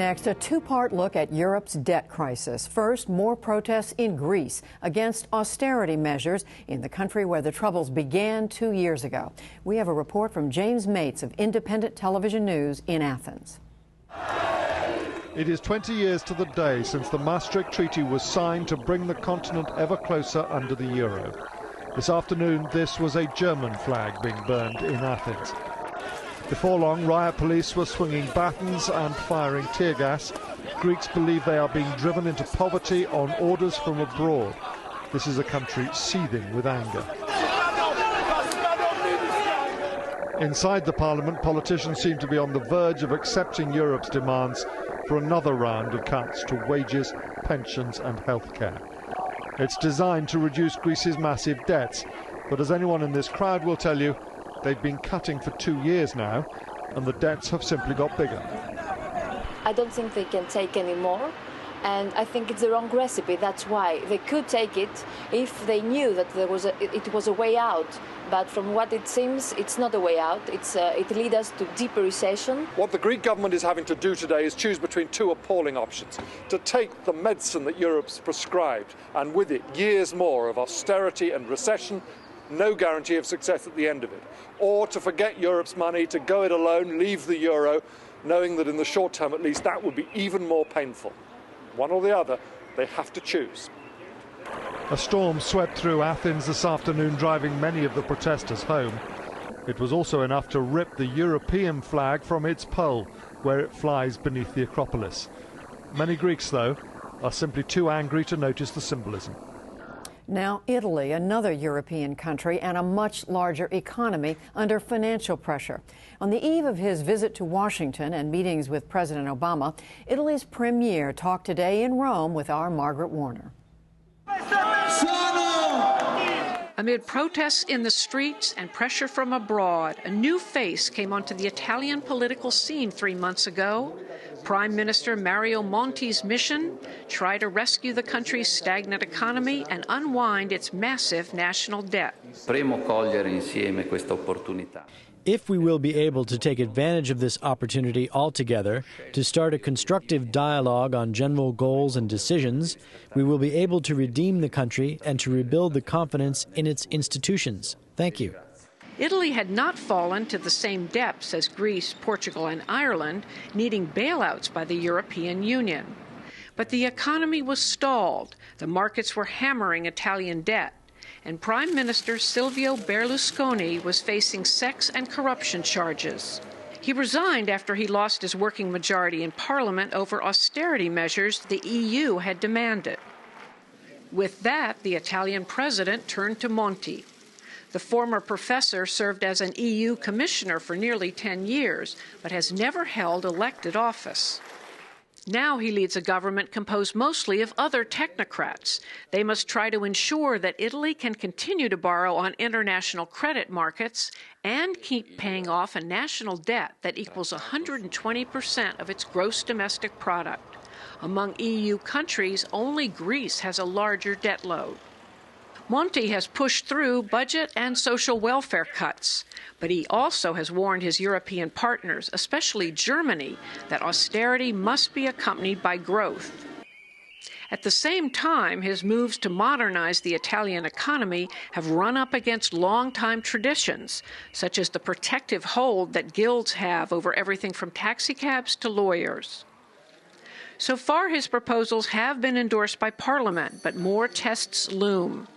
Next, a two-part look at Europe's debt crisis. First, more protests in Greece against austerity measures in the country where the troubles began 2 years ago. We have a report from James Mates of Independent Television News in Athens. It is 20 years to the day since the Maastricht Treaty was signed to bring the continent ever closer under the euro. This afternoon, this was a German flag being burned in Athens. Before long, riot police were swinging batons and firing tear gas. Greeks believe they are being driven into poverty on orders from abroad. This is a country seething with anger. Inside the parliament, politicians seem to be on the verge of accepting Europe's demands for another round of cuts to wages, pensions and healthcare. It's designed to reduce Greece's massive debts, but as anyone in this crowd will tell you, they've been cutting for 2 years now, and the debts have simply got bigger. I don't think they can take any more, and I think it's the wrong recipe. That's why they could take it if they knew that it was a way out. But from what it seems, it's not a way out. It leads us to deeper recession. What the Greek government is having to do today is choose between two appalling options: to take the medicine that Europe's prescribed, and with it years more of austerity and recession, no guarantee of success at the end of it, or to forget Europe's money, to go it alone, leave the euro, knowing that in the short term at least that would be even more painful. One or the other, they have to choose. A storm swept through Athens this afternoon, driving many of the protesters home. It was also enough to rip the European flag from its pole, where it flies beneath the Acropolis. Many Greeks, though, are simply too angry to notice the symbolism. Now, Italy, another European country and a much larger economy under financial pressure. On the eve of his visit to Washington and meetings with President Obama, Italy's premier talked today in Rome with our Margaret Warner. Amid protests in the streets and pressure from abroad, a new face came onto the Italian political scene 3 months ago. Prime Minister Mario Monti's mission: try to rescue the country's stagnant economy and unwind its massive national debt. If we will be able to take advantage of this opportunity altogether to start a constructive dialogue on general goals and decisions, we will be able to redeem the country and to rebuild the confidence in its institutions. Thank you. Italy had not fallen to the same depths as Greece, Portugal, and Ireland, needing bailouts by the European Union. But the economy was stalled, the markets were hammering Italian debt, and Prime Minister Silvio Berlusconi was facing sex and corruption charges. He resigned after he lost his working majority in Parliament over austerity measures the EU had demanded. With that, the Italian president turned to Monti. The former professor served as an EU commissioner for nearly 10 years, but has never held elected office. Now he leads a government composed mostly of other technocrats. They must try to ensure that Italy can continue to borrow on international credit markets and keep paying off a national debt that equals 120% of its gross domestic product. Among EU countries, only Greece has a larger debt load. Monti has pushed through budget and social welfare cuts, but he also has warned his European partners, especially Germany, that austerity must be accompanied by growth. At the same time, his moves to modernize the Italian economy have run up against long-time traditions, such as the protective hold that guilds have over everything from taxicabs to lawyers. So far, his proposals have been endorsed by Parliament, but more tests loom.